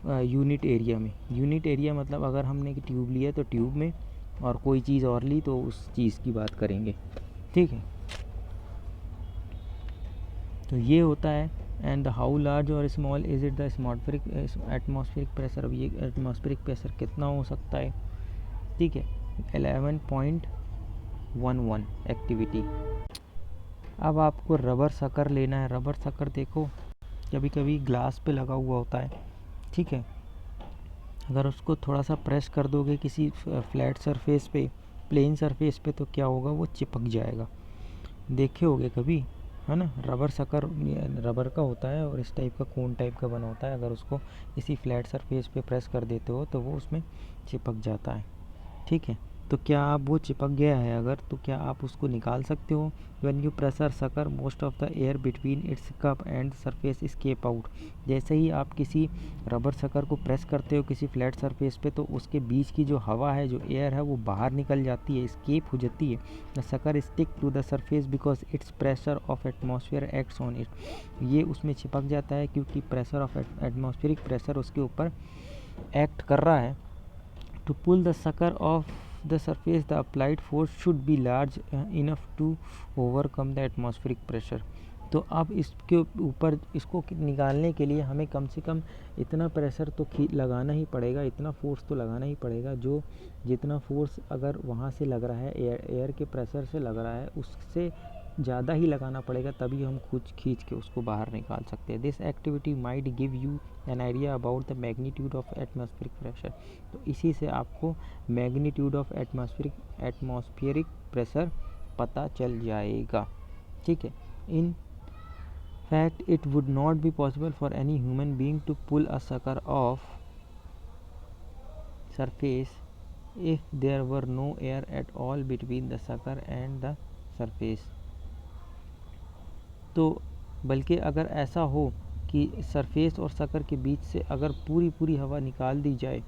यूनिट एरिया में। यूनिट एरिया मतलब अगर हमने एक ट्यूब लिया तो ट्यूब में, और कोई चीज़ और ली तो उस चीज़ की बात करेंगे, ठीक है। तो ये होता है। एंड हाउ लार्ज और small is it the atmospheric pressure. अब ये एटमॉस्फेरिक प्रेशर कितना हो सकता है, ठीक है, 11.11 एक्टिविटी। अब आपको रबर शक्कर लेना है। रबर शक्कर देखो कभी कभी ग्लास पे लगा हुआ होता है, ठीक है। अगर उसको थोड़ा सा प्रेस कर दोगे किसी फ्लैट सरफेस पे, प्लेन सरफेस पे, तो क्या होगा, वो चिपक जाएगा। देखे होगे कभी, है ना। रबर शक्कर रबर का होता है और इस टाइप का कोन टाइप का बना होता है। अगर उसको किसी फ्लैट सरफेस पे प्रेस कर देते हो तो वो उसमें चिपक जाता है, ठीक है। तो क्या आप वो चिपक गया है अगर, तो क्या आप उसको निकाल सकते हो? When you press a sucker most of the air between its cup and surface escape out. जैसे ही आप किसी रबर शक्कर को प्रेस करते हो किसी फ्लैट सरफेस पे, तो उसके बीच की जो हवा है, जो एयर है, वो बाहर निकल जाती है, स्केप हो जाती है। The sucker stick to the surface because its pressure of atmosphere acts on it. ये उसमें चिपक जाता है क्योंकि प्रेशर ऑफ एटमॉस्फेरिक प्रेशर उसके ऊपर एक्ट कर रहा है। टू पुल द शक्कर of the surface the applied force should be large enough to overcome the atmospheric pressure। तो अब इसके ऊपर इसको निकालने के लिए हमें कम से कम इतना प्रेशर तो लगाना ही पड़ेगा, इतना फोर्स तो लगाना ही पड़ेगा, जो जितना फोर्स अगर वहाँ से लग रहा है, एयर के प्रेशर से लग रहा है, उससे ज़्यादा ही लगाना पड़ेगा, तभी हम खींच के उसको बाहर निकाल सकते हैं। This activity might give you an idea about the magnitude of atmospheric pressure. तो इसी से आपको मैग्नीट्यूड ऑफ एटमॉस्फेरिक प्रेशर पता चल जाएगा, ठीक है। इन fact, it would not be possible for any human being to pull a sucker off surface if there were no air at all between the sucker and the surface. तो बल्कि अगर ऐसा हो कि सरफेस और सकर के बीच से अगर पूरी हवा निकाल दी जाए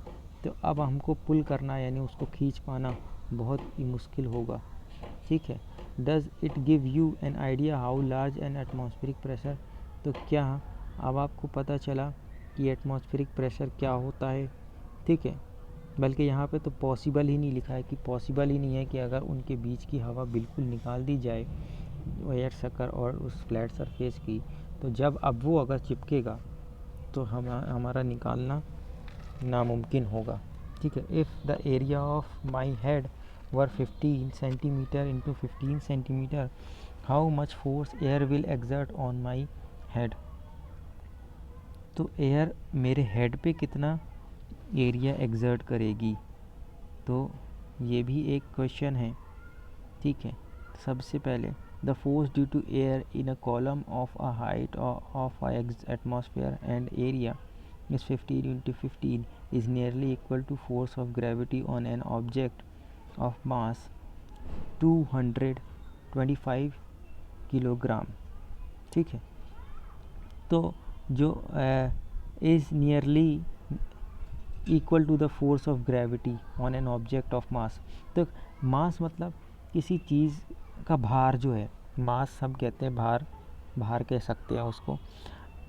तो अब हमको पुल करना यानी उसको खींच पाना बहुत ही मुश्किल होगा. ठीक है. Does it give you an idea how large an atmospheric pressure. तो क्या अब आपको पता चला कि एटमॉस्फेरिक प्रेशर क्या होता है. ठीक है. बल्कि यहाँ पे तो पॉसिबल ही नहीं लिखा है कि पॉसिबल ही नहीं है कि अगर उनके बीच की हवा बिल्कुल निकाल दी जाए एयर सकर और उस फ्लैट सरफेस की, तो जब अब वो अगर चिपकेगा तो हमारा निकालना नामुमकिन होगा. ठीक है. If the area of my head were 15 centimetre into 15 centimetre, how much force air will exert on my head. तो एयर मेरे हेड पे कितना एरिया एक्सर्ट करेगी, तो ये भी एक क्वेश्चन है. ठीक है. सबसे पहले the force due to air in a column of a height of a atmosphere and area is 15 into 15 is nearly equal to force of gravity on an object of mass 225 kilogram. ठीक है. तो जो is nearly equal to the force of gravity on an object of mass. तो मास मतलब किसी चीज़ का भार जो है, मास हम कहते हैं, भार कह सकते हैं उसको.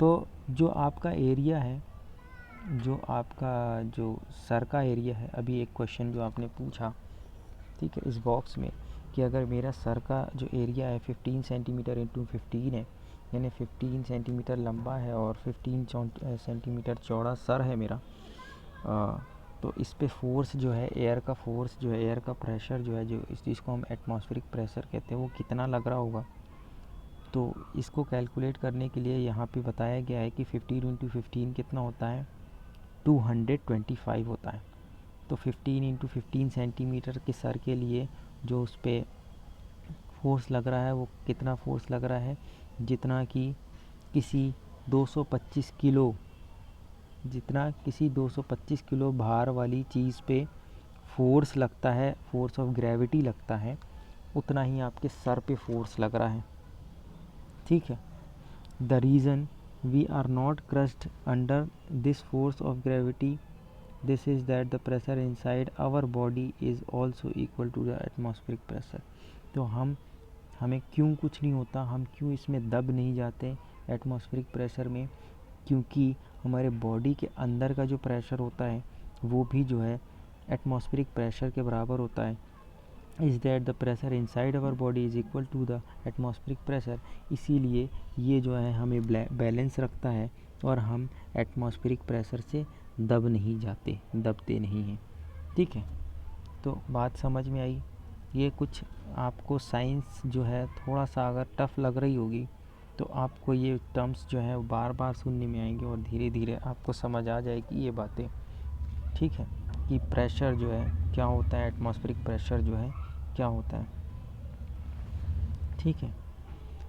तो जो आपका एरिया है, जो आपका जो सर का एरिया है, अभी एक क्वेश्चन जो आपने पूछा, ठीक है, इस बॉक्स में, कि अगर मेरा सर का जो एरिया है 15 सेंटीमीटर इंटू 15 है, यानी 15 सेंटीमीटर लंबा है और 15 सेंटीमीटर चौड़ा सर है मेरा, तो इस पे फोर्स जो है, एयर का फोर्स जो है, एयर का प्रेशर जो है, जो इस चीज़ को हम एटमॉस्फेरिक प्रेशर कहते हैं, वो कितना लग रहा होगा. तो इसको कैलकुलेट करने के लिए यहाँ पे बताया गया है कि 15 इंटू 15 कितना होता है, 225 होता है. तो 15 इंटू 15 सेंटीमीटर के सर के लिए जो उस पर फोर्स लग रहा है, वो कितना फोर्स लग रहा है, जितना कि किसी 225 किलो, जितना किसी 225 किलो भार वाली चीज़ पे फोर्स लगता है, फोर्स ऑफ ग्रेविटी लगता है, उतना ही आपके सर पे फोर्स लग रहा है. ठीक है. The reason we are not crushed under this force of gravity this is that the pressure inside our body is also equal to the atmospheric pressure. तो हमें क्यों कुछ नहीं होता, हम क्यों इसमें दब नहीं जाते एटमॉस्फेरिक प्रेशर में, क्योंकि हमारे बॉडी के अंदर का जो प्रेशर होता है वो भी जो है एटमॉस्फेरिक प्रेशर के बराबर होता है. Is that the pressure inside our body is equal to the atmospheric pressure. इसीलिए ये जो है हमें बैलेंस रखता है और हम एटमॉस्फेरिक प्रेशर से दब नहीं जाते, दबते नहीं हैं. ठीक है. तो बात समझ में आई. ये कुछ आपको साइंस जो है थोड़ा सा अगर टफ़ लग रही होगी तो आपको ये टर्म्स जो है बार बार सुनने में आएंगे और धीरे धीरे आपको समझ आ जाएगी ये बातें. ठीक है. कि प्रेशर जो है क्या होता है, एटमॉस्फेरिक प्रेशर जो है क्या होता है. ठीक है.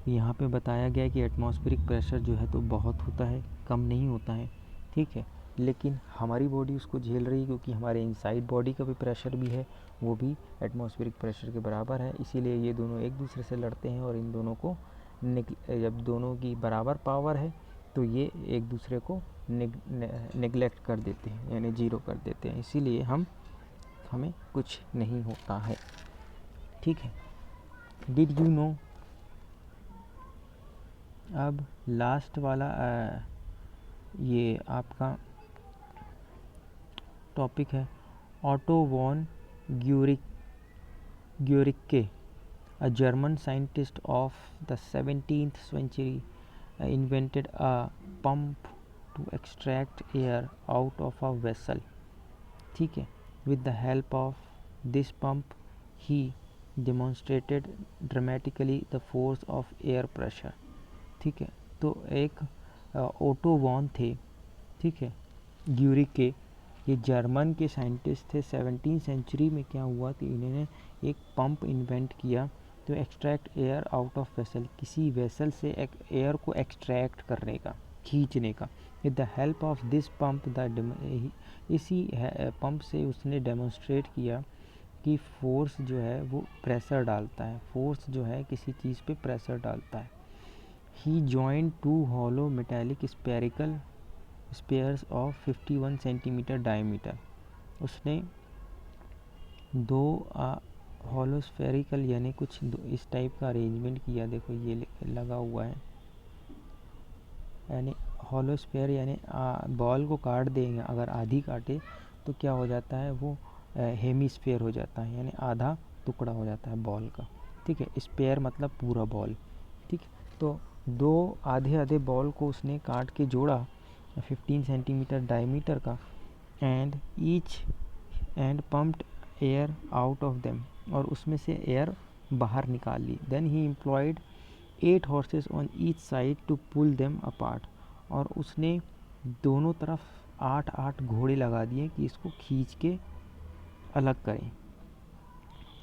यहाँ पे बताया गया है कि एटमॉस्फेरिक प्रेशर जो है तो बहुत होता है, कम नहीं होता है. ठीक है. लेकिन हमारी बॉडी उसको झेल रही है क्योंकि हमारे इनसाइड बॉडी का भी प्रेशर भी है, वो भी एटमॉस्फेरिक प्रेशर के बराबर है. इसीलिए ये दोनों एक दूसरे से लड़ते हैं और इन दोनों को जब दोनों की बराबर पावर है तो ये एक दूसरे को नेगलेक्ट कर देते हैं, यानी ज़ीरो कर देते हैं. इसीलिए हमें कुछ नहीं होता है. ठीक है. Did you know. अब लास्ट वाला ये आपका टॉपिक है Otto von Guericke, a German scientist of the 17th century, invented a pump to extract air out of a vessel. ठीक है. With the help of this pump, he demonstrated dramatically the force of air pressure. ठीक है. तो एक ओटो वॉन थे. ठीक है. ग्यूरिके, ये जर्मन के साइंटिस्ट थे. 17th सेंचुरी में क्या हुआ कि इन्होंने एक पंप इन्वेंट किया तो extract air out of vessel, किसी वेसल से एयर को एक्सट्रैक्ट करने का, खींचने का। With the help of this pump इसी पंप से उसने डेमोन्स्ट्रेट किया कि फोर्स जो है वो प्रेशर डालता है, फोर्स जो है किसी चीज़ पे प्रेशर डालता है। He joined two hollow metallic spherical spheres of 51 centimetre diameter, उसने दो हॉलो स्फेरिकल यानी कुछ इस टाइप का अरेंजमेंट किया। देखो ये लगा हुआ है, यानी हॉलो स्फेयर यानी बॉल को काट देंगे, अगर आधी काटे तो क्या हो जाता है, वो हेमीस्फेयर हो जाता है, यानी आधा टुकड़ा हो जाता है बॉल का। ठीक है, स्पेयर मतलब पूरा बॉल। ठीक, तो दो आधे आधे बॉल को उसने काट के जोड़ा 15 सेंटीमीटर डायमीटर का, and pumped air out of them, और उसमें से एयर बाहर निकाल ली। Then he employed 8 horses on each side to pull them apart, और उसने दोनों तरफ 8 घोड़े लगा दिए कि इसको खींच के अलग करें।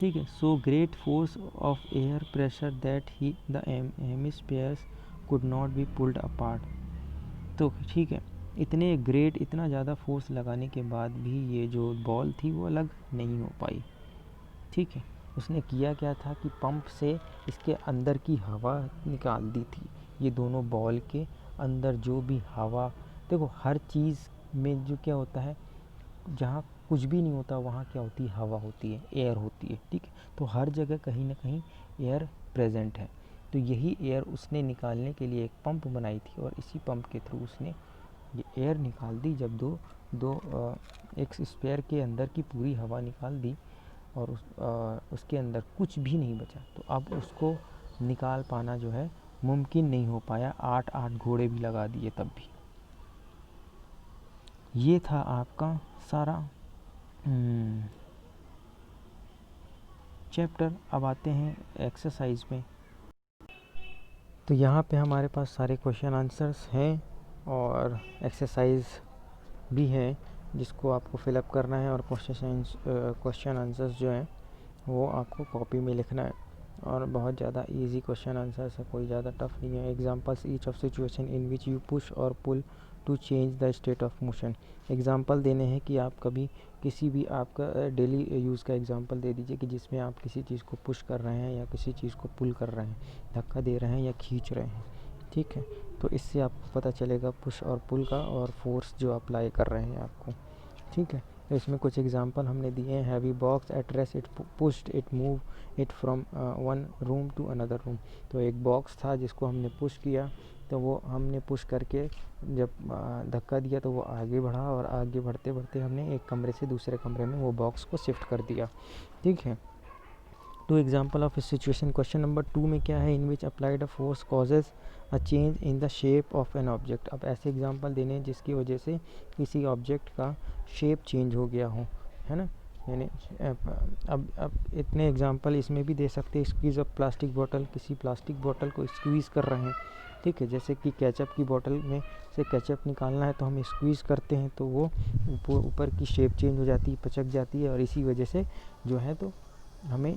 ठीक है, so great force of air pressure that he the hemispheres could not be pulled apart. तो ठीक है, इतना ज़्यादा फोर्स लगाने के बाद भी ये जो बॉल थी वो अलग नहीं हो पाई। ठीक है, उसने किया क्या था कि पंप से इसके अंदर की हवा निकाल दी थी। ये दोनों बॉल के अंदर जो भी हवा, देखो हर चीज़ में जो क्या होता है, जहाँ कुछ भी नहीं होता वहाँ क्या होती है, हवा होती है, एयर होती है। ठीक है, तो हर जगह कहीं ना कहीं एयर प्रेजेंट है। तो यही एयर उसने निकालने के लिए एक पंप बनाई थी, और इसी पंप के थ्रू उसने ये एयर निकाल दी। जब एक स्पेयर के अंदर की पूरी हवा निकाल दी और उसके अंदर कुछ भी नहीं बचा, तो अब उसको निकाल पाना जो है मुमकिन नहीं हो पाया। 8 घोड़े भी लगा दिए तब भी। ये था आपका सारा चैप्टर। अब आते हैं एक्सरसाइज में। तो यहाँ पे हमारे पास सारे क्वेश्चन आंसर्स हैं और एक्सरसाइज भी है जिसको आपको फिलअप करना है, और क्वेश्चन आंसर्स जो हैं वो आपको कॉपी में लिखना है। और बहुत ज़्यादा इजी क्वेश्चन आंसर्स है, कोई ज़्यादा टफ नहीं है। Examples each of situation in which you push और pull to change the state of motion. Example देने हैं कि आप कभी किसी भी आपका डेली यूज़ का एग्जांपल दे दीजिए कि जिसमें आप किसी चीज़ को पुश कर रहे हैं या किसी चीज़ को पुल कर रहे हैं, धक्का दे रहे हैं या खींच रहे हैं। ठीक है, तो इससे आपको पता चलेगा पुश और पुल का, और फोर्स जो अप्लाई कर रहे हैं आपको। ठीक है, तो इसमें कुछ एग्जांपल हमने दिए हैं। Heavy box at rest it pushed it move it from one room to another room. तो एक बॉक्स था जिसको हमने पुश किया, तो वो हमने पुश करके जब धक्का दिया तो वो आगे बढ़ा, और आगे बढ़ते बढ़ते हमने एक कमरे से दूसरे कमरे में वो बॉक्स को शिफ्ट कर दिया। ठीक है, two example of situation. Question number 2 में क्या है, in which applied a force causes a change in the shape of an object. अब ऐसे एग्जाम्पल देने हैं जिसकी वजह से किसी ऑब्जेक्ट का शेप चेंज हो गया हो, है ना। यानी अब इतने एग्जाम्पल इसमें भी दे सकते हैं। स्क्वीज़ ऑफ प्लास्टिक बॉटल, किसी प्लास्टिक बॉटल को स्क्वीज़ कर रहे हैं। ठीक है, जैसे कि केचप की बॉटल में से केचप निकालना है तो हम स्क्वीज़ करते हैं तो वो ऊपर की शेप चेंज हो जाती है, पचक जाती है, और इसी वजह से जो है तो हमें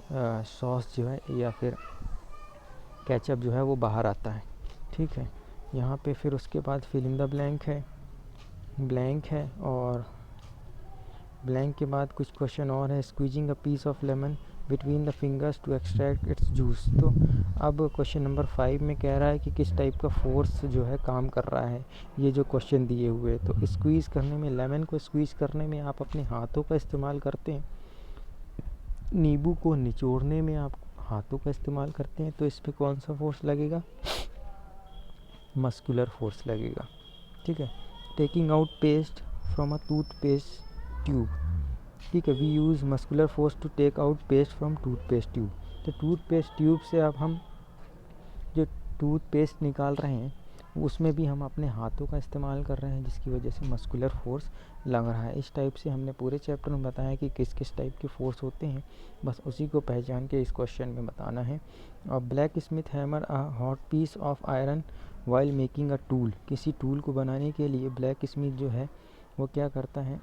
सॉस जो है या फिर केचप जो है वो बाहर आता है। ठीक है, यहाँ पे फिर उसके बाद फिल इन द ब्लैंक है, और ब्लैंक के बाद कुछ क्वेश्चन और है। Squeezing a piece of lemon between the fingers to extract its juice. तो अब क्वेश्चन नंबर 5 में कह रहा है कि किस टाइप का फोर्स जो है काम कर रहा है ये जो क्वेश्चन दिए हुए। तो स्क्वीज़ करने में, लेमन को स्क्वीज़ करने में आप अपने हाथों का इस्तेमाल करते हैं, नींबू को निचोड़ने में आप हाथों का इस्तेमाल करते हैं, तो इस पर कौन सा फोर्स लगेगा, मस्कुलर फोर्स लगेगा। ठीक है, taking out paste from a toothpaste tube. ठीक है, we use muscular force to take out paste from toothpaste tube. तो टूथपेस्ट ट्यूब से अब हम जो टूथपेस्ट निकाल रहे हैं उसमें भी हम अपने हाथों का इस्तेमाल कर रहे हैं, जिसकी वजह से मस्कुलर फोर्स लग रहा है। इस टाइप से हमने पूरे चैप्टर में बताया कि किस किस टाइप के फोर्स होते हैं, बस उसी को पहचान के इस क्वेश्चन में बताना है। और blacksmith hammer a hot piece of iron while making a tool. किसी टूल को बनाने के लिए ब्लैक स्मिथ जो है वो क्या करता है,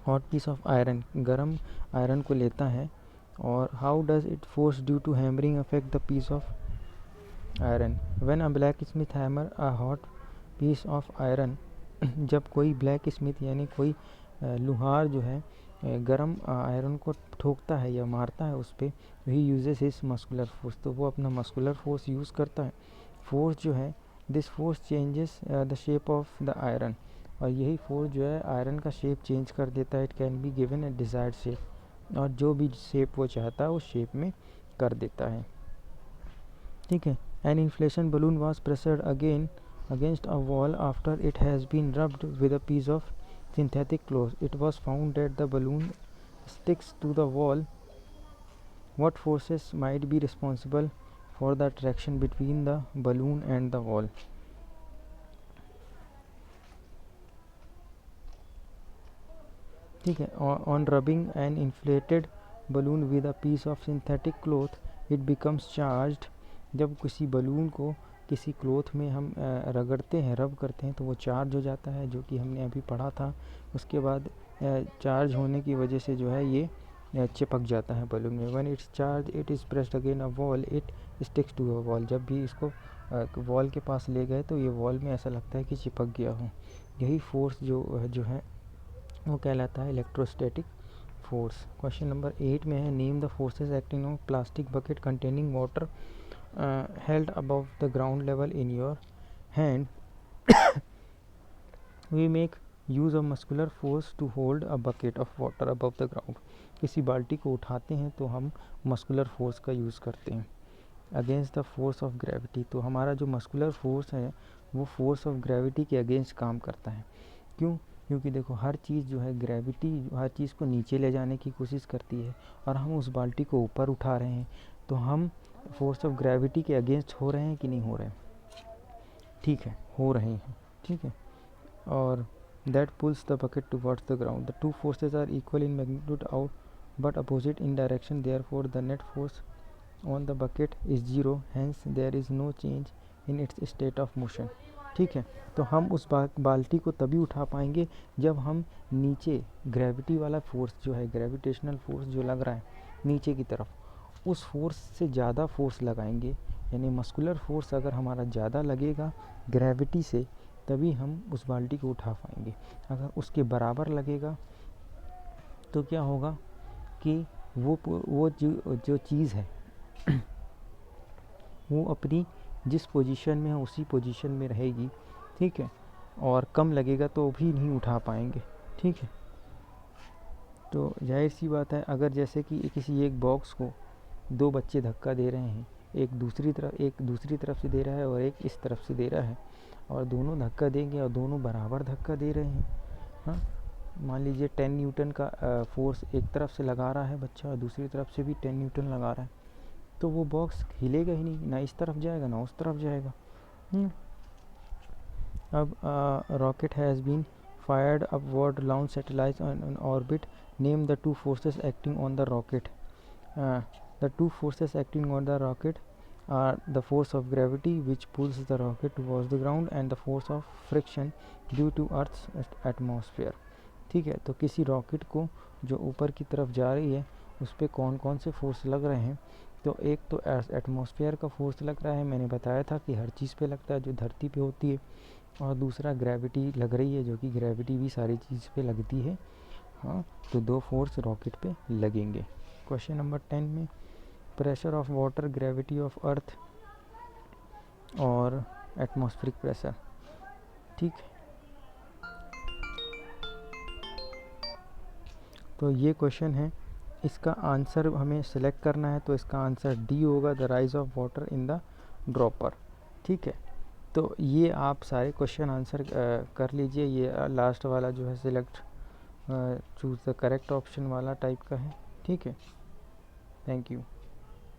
हॉट पीस ऑफ आयरन, गरम आयरन को लेता है और how does it force due to hammering affect the piece of iron? When a blacksmith hammer a hot piece of iron, जब कोई ब्लैक स्मिथ यानी कोई लुहार जो है गरम आयरन को ठोकता है या मारता है उस पर, he uses his muscular force, तो वो अपना मस्कुलर फोर्स यूज़ करता है। फोर्स जो है, this force changes the shape of the iron, और यही फोर्स जो है आयरन का शेप चेंज कर देता है। It can be given A desired shape, और जो भी शेप वो चाहता है उस शेप में कर देता है। ठीक है। An inflation balloon was pressured against a wall after it has been rubbed with a piece of synthetic cloth. It was found that the balloon sticks to the wall. What forces might be responsible for the attraction between the balloon and the wall? ठीक है। On rubbing an inflated balloon with a piece of synthetic cloth, it becomes charged. जब किसी बलून को किसी क्लोथ में हम रगड़ते हैं, रब करते हैं, तो वो चार्ज हो जाता है, जो कि हमने अभी पढ़ा था। उसके बाद चार्ज होने की वजह से जो है ये चिपक जाता है बलून में। When its charge it is pressed again a wall, it sticks to a wall. जब भी इसको वॉल के पास ले गए तो ये वॉल में ऐसा लगता है कि चिपक गया हो। यही फोर्स जो है वो कहलाता है इलेक्ट्रोस्टैटिक फोर्स। क्वेश्चन नंबर 8 में है, name the forces acting on plastic bucket containing water held above the ground level in your hand. We make use of muscular force to hold a bucket of water above the ground. किसी बाल्टी को उठाते हैं तो हम मस्कुलर फोर्स का यूज़ करते हैं। Against the force of gravity, तो हमारा जो मस्कुलर फोर्स है वो फोर्स ऑफ ग्रेविटी के अगेंस्ट काम करता है। क्यों? क्योंकि देखो हर चीज़ जो है, ग्रेविटी हर चीज़ को नीचे ले जाने की कोशिश करती है, और हम उस बाल्टी को ऊपर उठा रहे हैं, तो हम फोर्स ऑफ ग्रेविटी के अगेंस्ट हो रहे हैं कि नहीं हो रहे हैं? ठीक है, हो रहे हैं। ठीक है। और that pulls the bucket towards the ground. The two forces are equal in magnitude out but opposite in direction, therefore the net force on the bucket is zero, hence there is no change in its state of motion. ठीक है। तो हम उस बाल्टी को तभी उठा पाएंगे जब हम नीचे ग्रेविटी वाला फोर्स जो है, ग्रेविटेशनल फोर्स जो लग रहा है नीचे की तरफ, उस फोर्स से ज़्यादा फोर्स लगाएंगे। यानी मस्कुलर फोर्स अगर हमारा ज़्यादा लगेगा ग्रेविटी से, तभी हम उस बाल्टी को उठा पाएंगे। अगर उसके बराबर लगेगा तो क्या होगा कि वो जो चीज़ है वो अपनी जिस पोजीशन में है उसी पोजीशन में रहेगी। ठीक है। और कम लगेगा तो भी नहीं उठा पाएंगे। ठीक है। तो जाहिर सी बात है, अगर जैसे कि किसी एक बॉक्स को दो बच्चे धक्का दे रहे हैं, एक दूसरी तरफ से दे रहा है और एक इस तरफ से दे रहा है, और दोनों धक्का देंगे और दोनों बराबर धक्का दे रहे हैं। हाँ, मान लीजिए 10 न्यूटन का फोर्स एक तरफ से लगा रहा है बच्चा और दूसरी तरफ से भी 10 न्यूटन लगा रहा है, तो वो बॉक्स हिलेगा ही नहीं, ना इस तरफ जाएगा ना उस तरफ जाएगा। अब rocket has been fired upward, launch satellites on orbit. Name the two forces acting on the rocket. The two forces acting on the rocket are the force of gravity, which pulls the rocket towards the ground, and the force of friction due to Earth's atmosphere. ठीक है। तो किसी रॉकेट को जो ऊपर की तरफ जा रही है उस पर कौन कौन से फोर्स लग रहे हैं? तो एक तो एटमॉस्फेयर का फोर्स लग रहा है, मैंने बताया था कि हर चीज़ पे लगता है जो धरती पे होती है, और दूसरा ग्रेविटी लग रही है, जो कि ग्रेविटी भी सारी चीज़ पे लगती है। हाँ, तो दो फोर्स रॉकेट पे लगेंगे। क्वेश्चन नंबर 10 में pressure of water, gravity of earth और एटमॉस्फेरिक प्रेशर। ठीक है। तो ये क्वेश्चन है, इसका आंसर हमें सेलेक्ट करना है, तो इसका आंसर डी होगा, the rise of water in the dropper. ठीक है। तो ये आप सारे क्वेश्चन आंसर कर लीजिए। ये लास्ट वाला जो है select choose the correct option वाला टाइप का है। ठीक है। Thank you.